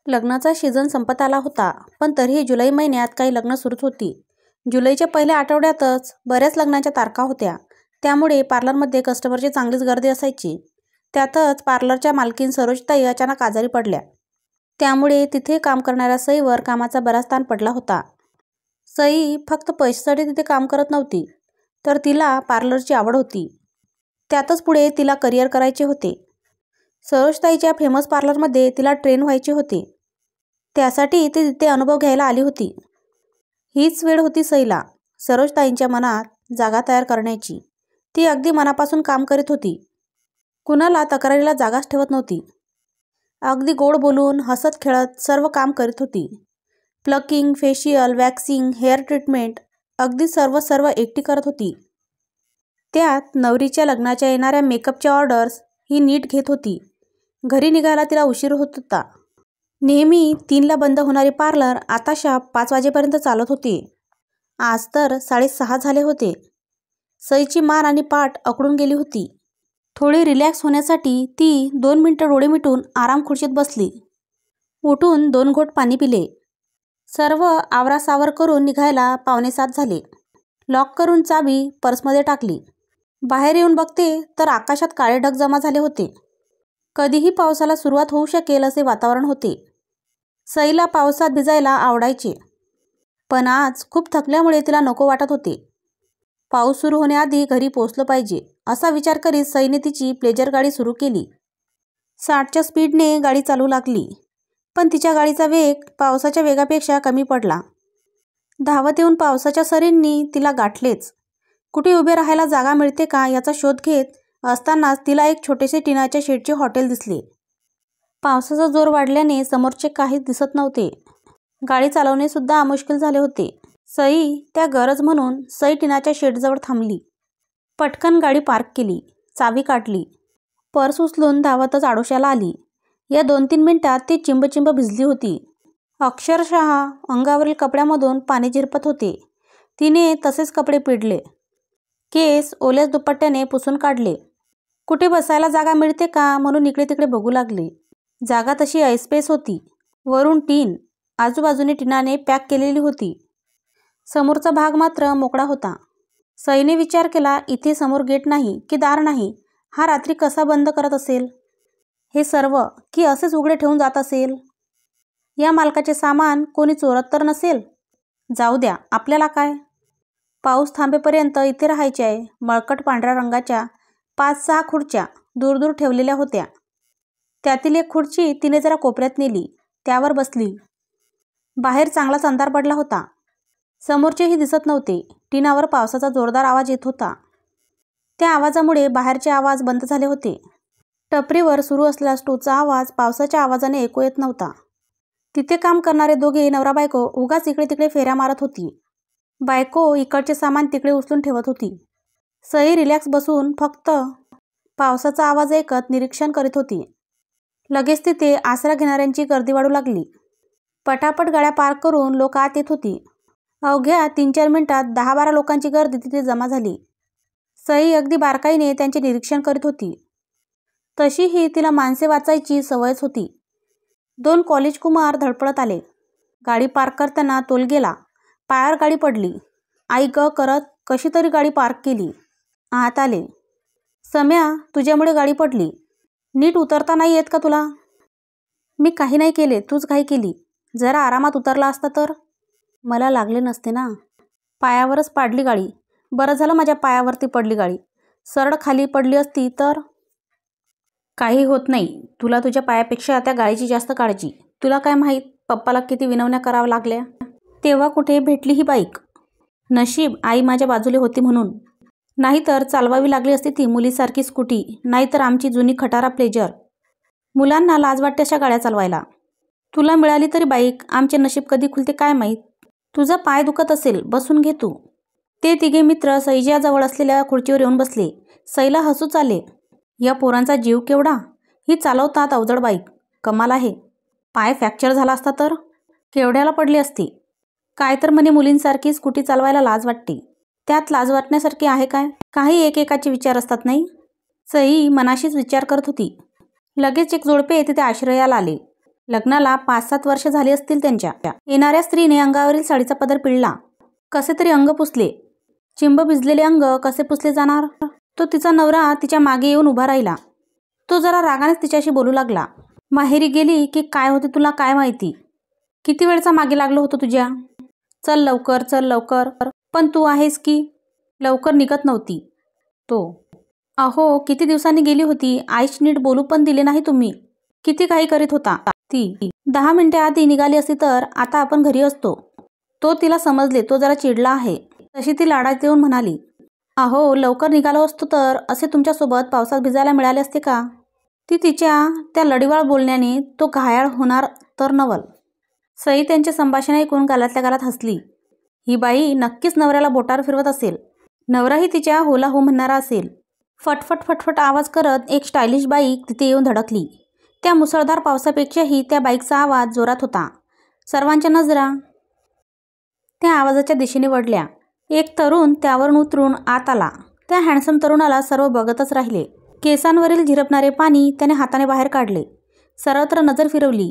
लग्नाचा सीझन संपत आला होता, पण तरीही जुलै महिन्यात काही लग्न सुरूच होती. जुलैच्या पहिल्या आठवड्यातच बऱ्याच लग्नांच्या तारखा होत्या. त्यामुळे पार्लरमध्ये कस्टमरची चांगलीच गर्दी असायची. त्यातच पार्लरच्या मालकीण सरोजताई अचानक आजारी पडल्या. त्यामुळे तिथे काम करणाऱ्या सईवर कामाचा बराच ताण पडला होता. सई फक्त पैशासाठी तिथे काम करत नव्हती, तर तिला पार्लरची आवड होती. त्यातच पुढे तिला करिअर करायचे होते. सरोजताईच्या फेमस पार्लरमध्ये तिला ट्रेन व्हायचे होते. त्यासाठी ती तिथे अनुभव घ्यायला आली होती. हीच वेळ होती सईला सरोजताईंच्या मनात जागा तयार करण्याची. ती अगदी मनापासून काम करीत होती. कुणाला तक्रारीला जागाच ठेवत नव्हती. अगदी गोड बोलून हसत खेळत सर्व काम करीत होती. Plucking, facial, waxing, hair treatment अगदी सर्व एकटी करत होती. त्यात नवरीच्या लग्नाच्या येणाऱ्या मेकअपच्या ऑर्डर्स ही नीट घेत होती. घरी निघायला तिला उशीर होत होता. नेहमी 3ला बंद होणारी पार्लर आता शार्प 5 वाजेपर्यंत चालत होती. आज तर 6:30 झाले होते. सईची मान आणि पाठ अकडून गेली होती. थोडी रिलॅक्स होण्यासाठी ती 2 मिनिटं डोळे मिटून आराम खुर्चीत बसली. उठून 2 घोट पाणी पिले. सर्व आवरासावर करून निघायला 6:45 झाले. लॉक करून चावी पर्समध्ये टाकली. बाहेर येऊन बघते तर आकाशात काळे ढग जमा झाले होते. कधीही पावसाला सुरुवात होऊ शकेल असे वातावरण होते. सईला पावसात भिजायला आवडायचे, पण आज खूप थकल्यामुळे तिला नको वाटत होते. पाऊस सुरू होण्याआधी घरी पोहोचलं पाहिजे असा विचार करीत सईने तिची प्लेजर गाडी सुरू केली. 60च्या स्पीडने गाडी चालू लागली, पण तिच्या गाडीचा वेग पावसाच्या वेगापेक्षा कमी पडला. धावत येऊन पावसाच्या सरींनी तिला गाठलेच. कुठे उभे राहायला जागा मिळते का याचा शोध घेत असतानाच तिला एक छोटेसे टिनाच्या शेडचे हॉटेल दिसले. पावसाचा जोर वाढल्याने समोरचे काहीच दिसत नव्हते. गाडी चालवणे सुद्धा मुश्किल झाले होते. सई त्या गरज म्हणून सई टिनाच्या शेडजवळ थांबली. पटकन गाडी पार्क केली. चावी काढली. पर्स उचलून धावतच आडोशाला आली. या 2-3 मिनिटात ती चिंब भिजली होती. अक्षरशः अंगावरील कपड्यामधून पाणी झिरपत होते. तिने तसेच कपडे पिळले. केस ओल्याच दुपट्ट्याने पुसून काढले. कुठे बसायला जागा मिळते का म्हणून इकडे तिकडे बघू लागले. जागा तशी ऐसपैस होती. वरून टीन, आजूबाजूने टिनाने पॅक केलेली होती. समोरचा भाग मात्र मोकळा होता. सईने विचार केला, इथे समोर गेट नाही की दार नाही. हा रात्री कसा बंद करत असेल हे सर्व, की असेच उघडे ठेवून जात असेल? या मालकाचे सामान कोणी चोरत तर नसेल? जाऊ द्या, आपल्याला काय. पाऊस थांबेपर्यंत इथे राहायचे आहे. मळकट पांढऱ्या रंगाच्या 5-6 खुर्च्या दूर ठेवलेल्या होत्या. त्यातील एक खुर्ची तिने जरा कोपऱ्यात नेली. त्यावर बसली. बाहेर चांगलाच अंधार पडला होता. समोरचेही दिसत नव्हते. टिनावर पावसाचा जोरदार आवाज येत होता. त्या आवाजामुळे बाहेरचे आवाज बंद झाले होते. टपरीवर सुरू असलेला स्टोचा आवाज पावसाच्या आवाजाने ऐकू येत नव्हता. तिथे काम करणारे दोघे नवरा बायको उगाच इकडे तिकडे फेऱ्या मारत होती. बायको इकडचे सामान तिकडे उचलून ठेवत होती. सई रिलॅक्स बसून फक्त पावसाचा आवाज ऐकत निरीक्षण करीत होती. लगेच तिथे आसरा घेणाऱ्यांची गर्दी वाढू लागली. पटापट गाड्या पार्क करून लोक आत येत होती. अवघ्या 3-4 मिनिटात 10-12 लोकांची गर्दी तिथे जमा झाली. सई अगदी बारकाईने त्यांचे निरीक्षण करीत होती. तशीही तिला माणसे वाचायची सवयच होती. 2 कॉलेज कुमार धडपडत आले. गाडी पार्क करताना तोल गेला. पायावर गाडी पडली. आई ग करत कशी तरी गाडी पार्क केली. आत आले. सम्या, तुझ्यामुळे गाडी पडली. नीट उतरता नाही येत का तुला? मी काही नाही केले, तूच घाई केली. जरा आरामात उतरला असता तर. मला लागले नसते ना. पायावरच पाडली गाडी. बरं झालं माझ्या पायावरती पडली गाडी. सरळ खाली पडली असती तर. काही होत नाही. तुला तुझ्या पायापेक्षा त्या गाडीची जास्त काळजी. तुला काय माहीत पप्पाला किती विनवण्या कराव्या लागल्या. तेव्हा कुठे भेटली ही बाईक. नशीब आई माझ्या बाजूला होती म्हणून. नाहीतर चालवावी लागली असती ती मुलीसारखी स्कूटी, नाहीतर आमची जुनी खटारा प्लेजर. मुलांना लाज वाटते अशा गाड्या चालवायला. तुला मिळाली तरी बाईक. आमचे नशीब कधी खुलते काय माहीत. तुझा पाय दुखत असेल, बसून घे तू. ते तिघे मित्र सईच्या जवळ असलेल्या खुर्चीवर येऊन बसले. सईला हसूच आले. या पोरांचा जीव केवढा. ही चालवतात अवजड बाईक. कमाल आहे. पाय फ्रॅक्चर झाला असता तर केवढ्याला पडली असती. काय तर म्हणे मुलींसारखी स्कूटी चालवायला लाज वाटते. त्यात लाज वाटण्यासारखी आहे काय. काही एकेकाचे विचार असतात नाही. सई मनाशीच विचार करत होती. लगेच एक जोडपे तिथे आश्रयाला आले. लग्नाला 5-7 वर्ष झाली असतील त्यांच्या. येणाऱ्या स्त्रीने अंगावरील साडीचा पदर पिळला. कसे तरी अंग पुसले. चिंब भिजलेले अंग कसे पुसले जाणार? तो तिचा नवरा तिच्या मागे येऊन उभा राहिला. तो जरा रागानेच तिच्याशी बोलू लागला. माहेरी गेली की काय होते तुला काय माहिती? किती वेळचा मागे लागलो होतो तुझ्या. चल लवकर, चल लवकर. पण तू आहेस की. लवकर निघत नव्हती. तो अहो किती दिवसांनी गेली होती. आईश नीट बोलू पण दिले नाही तुम्ही. किती काही करीत होता. ती 10 मिनिटे आधी निघाली असती तर आता आपण घरी असतो. तो तिला समजले तो जरा चिडला आहे. तशी ती लाडात येऊन म्हणाली, अहो लवकर निघालो असतो तर असे तुमच्यासोबत पावसात भिजायला मिळाले असते का? ती तिच्या त्या लढीवाळ बोलण्याने तो घायाळ होणार तर नवल. सई त्यांचे संभाषण ऐकून गालातल्या गालात हसली. ही बाई नक्कीच नवऱ्याला बोटावर फिरवत असेल. नवराही तिच्या होला हो म्हणणारा असेल. फटफट फटफट आवाज करत एक स्टायलिश बाईक तिथे येऊन धडकली. त्या मुसळधार पावसापेक्षाही त्या बाईकचा आवाज जोरात होता. सर्वांच्या नजरा त्या आवाजाच्या दिशेने वळल्या. एक तरुण त्यावरून उतरून आत आला. त्या हँडसम तरुणाला सर्व बघतच राहिले. केसांवरील झिरपणारे पाणी त्याने हाताने बाहेर काढले. सर्वत्र नजर फिरवली.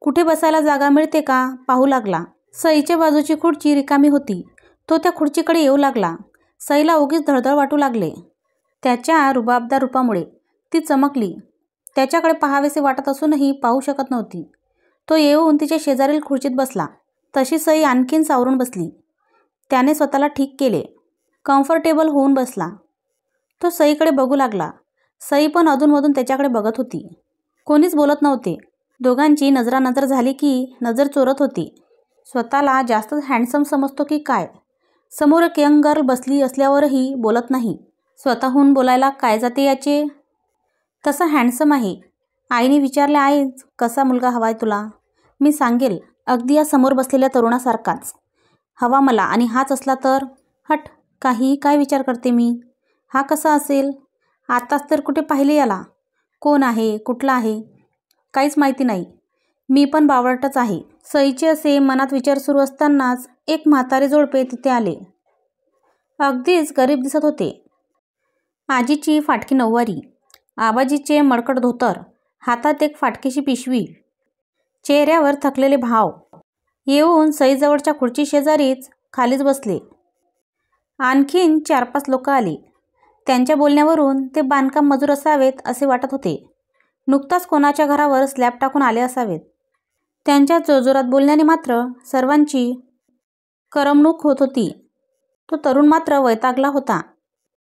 कुठे बसायला जागा मिळते का पाहू लागला. सईच्या बाजूची खुर्ची रिकामी होती. तो त्या खुर्चीकडे येऊ लागला. सईला उगीच धडधड वाटू लागले. त्याच्या रुबाबदार रूपामुळे ती चमकली. त्याच्याकडे पाहावेसे वाटत असूनही पाहू शकत नव्हती. तो येऊन तिच्या शेजारील खुर्चीत बसला. तशी सई आणखीन सावरून बसली. त्याने स्वतःला ठीक केले. कम्फर्टेबल होऊन बसला. तो सईकडे बघू लागला. सई पण अधूनमधून त्याच्याकडे बघत होती. कोणीच बोलत नव्हते. दोघांची नजरानजर झाली की नजर चोरत होती. स्वतःला जास्तच हँडसम समजतो की काय? समोर एक यंग गर्ल बसली असल्यावरही बोलत नाही. स्वतःहून बोलायला काय जाते याचे? तसा हँडसम आहे. आईने विचारले, आई कसा मुलगा हवाय तुला? मी सांगेल अगदी या समोर बसलेल्या तरुणासारखाच हवा मला. आणि हाच असला तर? हट, काही काय विचार करते मी. हा कसा असेल? आताच तर कुठे पाहिले याला. कोण आहे, कुठला आहे, काहीच माहिती नाही. मी पण बावळटच आहे. सईचे असे मनात विचार सुरू असतानाच एक म्हातारे जोडपे तिथे आले. अगदीच गरीब दिसत होते. आजीची फाटकी नऊवारी, आबाजीचे मडकट धोतर, हातात एक फाटकीशी पिशवी, चेहऱ्यावर थकलेले भाव. येऊन सईजवळच्या खुर्ची शेजारीच खालीच बसले. आणखीन 4-5 लोक आली. त्यांच्या बोलण्यावरून ते बांधकाम मजूर असावेत असे वाटत होते. नुकताच कोणाच्या घरावर स्लॅब टाकून आले असावेत. त्यांच्या जोरजोरात बोलण्याने मात्र सर्वांची करमणूक होत होती. तो तरुण मात्र वैतागला होता.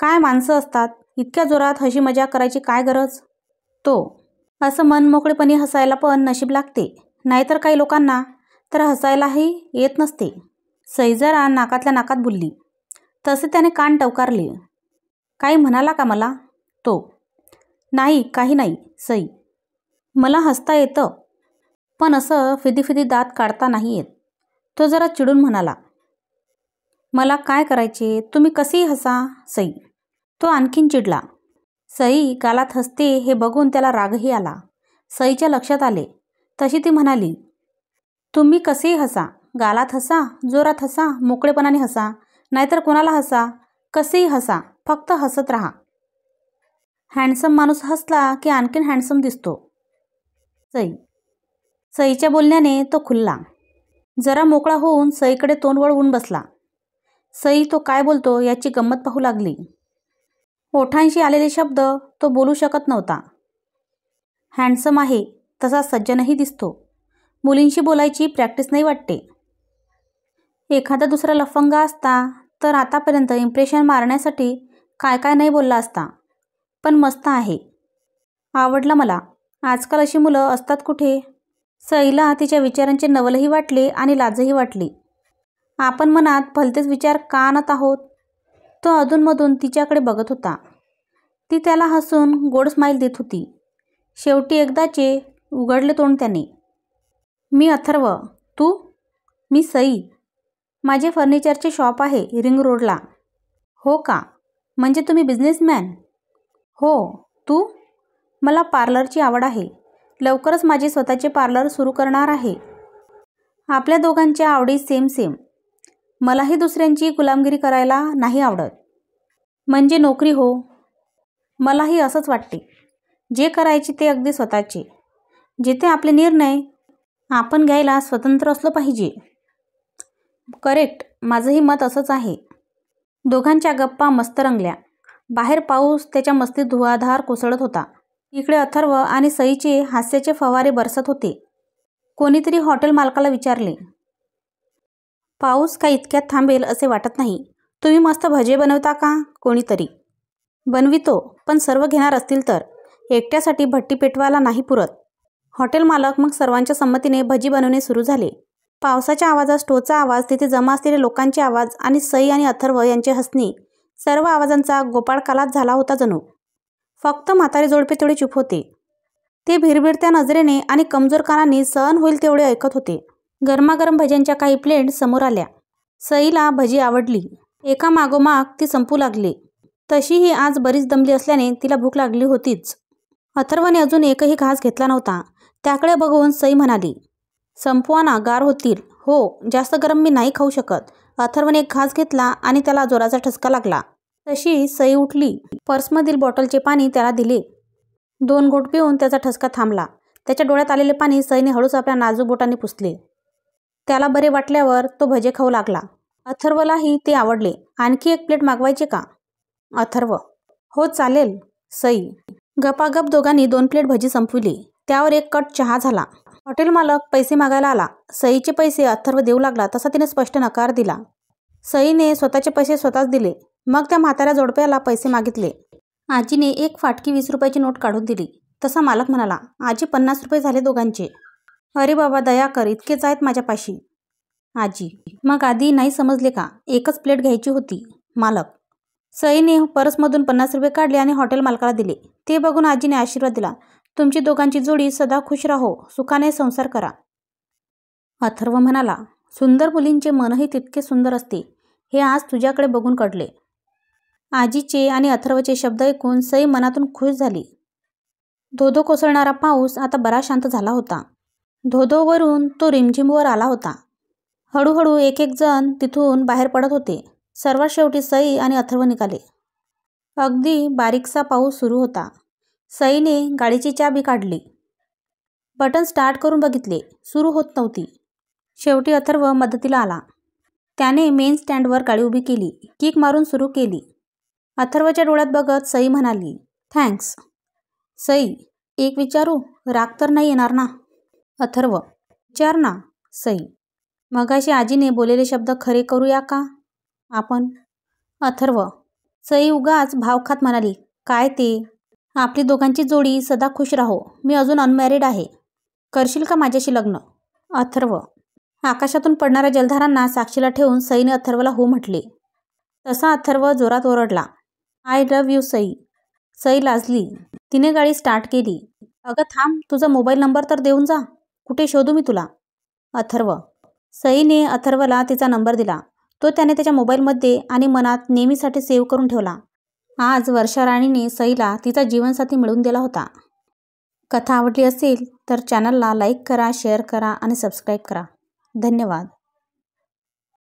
काय माणसं असतात, इतक्या जोरात हशी मजाक करायची काय गरज? तो असं मनमोकळेपणी हसायला पण नशीब लागते. नाहीतर काही लोकांना तर हसायलाही येत नसते. सई जरा नाकातल्या नाकात बोलली. तसे त्याने कान टवकारले. काही म्हणाला का मला? तो नाही, काही नाही सई. मला हसता येतं पण असं फिदी दात काढता नाही येत. तो जरा चिडून म्हणाला. मला काय करायचे, तुम्ही कसेही हसा सई. तो आणखीन चिडला. सई गालात हसते हे बघून त्याला रागही आला. सईच्या लक्षात आले. तशी ती म्हणाली, तुम्ही कसेही हसा, गालात हसा, जोरात हसा, मोकळेपणाने हसा, नाहीतर कोणाला हसा, कसेही हसा, फक्त हसत राहा. हँडसम माणूस हसला की आणखीन हँडसम दिसतो. सईच्या बोलण्याने तो खुलला. जरा मोकळा होऊन सईकडे तोंड वळवून बसला. सई तो काय बोलतो याची गंमत पाहू लागली. ओठांशी आलेले शब्द तो बोलू शकत नव्हता. हँडसम आहे तसा सज्जनही दिसतो. मुलींशी बोलायची प्रॅक्टिस नाही वाटते. एखादा दुसरा लफंगा असता तर आतापर्यंत इम्प्रेशन मारण्यासाठी काय काय नाही बोलला असता. पण मस्त आहे, आवडला मला. आजकाल अशी मुलं असतात कुठे? सईला तिच्या विचारांचे नवलही वाटले आणि लाजही वाटली. आपण मनात भलतेच विचार का आणत आहोत? तो अधूनमधून तिच्याकडे बघत होता. ती त्याला हसून गोड स्माईल देत होती. शेवटी एकदाचे उघडले तोंड त्याने. मी अथर्व, तू? मी सई. माझे फर्निचरचे शॉप आहे रिंग रोडला. हो का, म्हणजे तुम्ही बिझनेसमॅन? हो. तू? मला पार्लरची आवड आहे. लवकरच माझे स्वतःचे पार्लर सुरू करणार आहे. आपल्या दोघांच्या आवडी सेम. मलाही दुसऱ्यांची गुलामगिरी करायला नाही आवडत. म्हणजे नोकरी हो. मलाही असंच वाटते. जे करायचे ते अगदी स्वतःचे. जिथे आपले निर्णय आपण घ्यायला स्वतंत्र असलो पाहिजे. करेक्ट, माझंही मत असंच आहे. दोघांच्या गप्पा मस्त रंगल्या. बाहेर पाऊस त्याच्या मस्तीत धुवाधार कोसळत होता. इकडे अथर्व आणि सईचे हास्याचे फवारे बरसत होते. कोणीतरी हॉटेल मालकाला विचारले, पाऊस काही इतक्यात थांबेल असे वाटत नाही. तुम्ही मस्त भजे बनवता का? कोणीतरी, बनवितो, पण सर्व घेणार असतील तर. एकट्यासाठी भट्टी पेटवायला नाही पुरत. हॉटेल मालक मग सर्वांच्या संमतीने भजी बनवणे सुरू झाले. पावसाच्या आवाजात स्टोचा आवाज, तिथे जमा असलेले लोकांचे आवाज आणि सई आणि अथर्व यांचे हसणे, सर्व आवाजांचा गोपाळकालाच झाला होता जणू. फक्त म्हातारे जोडपे तेवढे चूप होते. ते भिरभिरत्या नजरेने आणि कमजोर कानांनी सहन होईल तेवढे ऐकत होते. गरमागरम भज्यांच्या काही प्लेट समोर आल्या. सईला भजी आवडली. एका मागोमाग ती संपू लागली. तशीही आज बरीच दमली असल्याने तिला भूक लागली होतीच. अथर्वने अजून एकही घास घेतला नव्हता. त्याकडे बघून सई म्हणाली, संपवा ना, गार होतील. हो, जास्त गरम मी नाही खाऊ शकत. अथर्वने एक घास घेतला आणि त्याला जोराचा ठसका लागला. तशी सई उठली. पर्समधील बॉटलचे पाणी त्याला दिले. 2 घोट पिऊन त्याचा ठसका थांबला. त्याच्या डोळ्यात आलेले पाणी सईने हळूच आपल्या नाजूक बोटांनी पुसले. त्याला बरे वाटल्यावर तो भजे खाऊ लागला. अथर्वलाही ते आवडले. आणखी एक प्लेट मागवायचे का? अथर्व, हो चालेल. सई, गपागप दोघांनी 2 प्लेट भजी संपविली. त्यावर 1 कट चहा झाला. हॉटेल मालक पैसे मागायला आला. सईचे पैसे अथर्व देऊ लागला तसा तिने स्पष्ट नकार दिला. सईने स्वतःचे पैसे स्वतःच दिले. मग त्या म्हाताऱ्या जोडप्याला पैसे मागितले. आजीने 1 फाटकी 20 रुपयाची नोट काढून दिली. तसा मालक म्हणाला, आजी 50 रुपये झाले दोघांचे. अरे बाबा, दया कर, इतकेच आहेत माझ्यापाशी. आजी, मग आधी नाही समजले का? 1च प्लेट घ्यायची होती. मालक. सईने पर्समधून 50 रुपये काढले आणि हॉटेल मालकाला दिले. ते बघून आजीने आशीर्वाद दिला, तुमची दोघांची जोडी सदा खुश राहो, सुखाने संसार करा. अथर्व म्हणाला, सुंदर मुलींचे मनही तितके सुंदर असते, हे आज तुझ्याकडे बघून कळले. आजीचे आणि अथर्वचे शब्द ऐकून सई मनातून खुश झाली. धोधो कोसळणारा पाऊस आता बराच शांत झाला होता. धोधोवरून तो रिमझिमवर आला होता. हळूहळू एक जण तिथून बाहेर पडत होते. सर्वात शेवटी सई आणि अथर्व निघाले. अगदी बारीकसा पाऊस सुरू होता. सईने गाडीची चाबी काढली. बटन स्टार्ट करून बघितले, सुरू होत नव्हती. शेवटी अथर्व मदतीला आला. त्याने मेन स्टँडवर गाडी उभी केली. किक मारून सुरू केली. अथर्वच्या डोळ्यात बघत सई म्हणाली, थँक्स. सई, एक विचारू? राग तर नाही येणार ना? अथर्व, विचार ना. सई, मगाशी आजीने बोललेले शब्द खरे करूया का आपण? अथर्व. सई उगाच भाव खात म्हणाली, काय ते? आपली दोघांची जोडी सदा खुश राहो. मी अजून अनमॅरिड आहे. करशील का माझ्याशी लग्न? अथर्व. आकाशातून पडणाऱ्या जलधारांना साक्षीला ठेवून सईने अथर्वला हो म्हटले. तसा अथर्व जोरात ओरडला, I love you Sai. Sai लाजली. तिने गाडी स्टार्ट केली. अगं थांब, तुझा मोबाईल नंबर तर देऊन जा. कुठे शोधू मी तुला? अथर्व. सईने अथर्वला तिचा नंबर दिला. तो त्याने त्याच्या मोबाईलमध्ये आणि मनात नेहमीसाठी सेव्ह करून ठेवला. आज वर्षा राणीने सईला तिचा जीवनसाथी मिळवून दिला होता. कथा आवडली असेल तर चॅनलला लाईक करा, शेअर करा आणि सबस्क्राईब करा. धन्यवाद.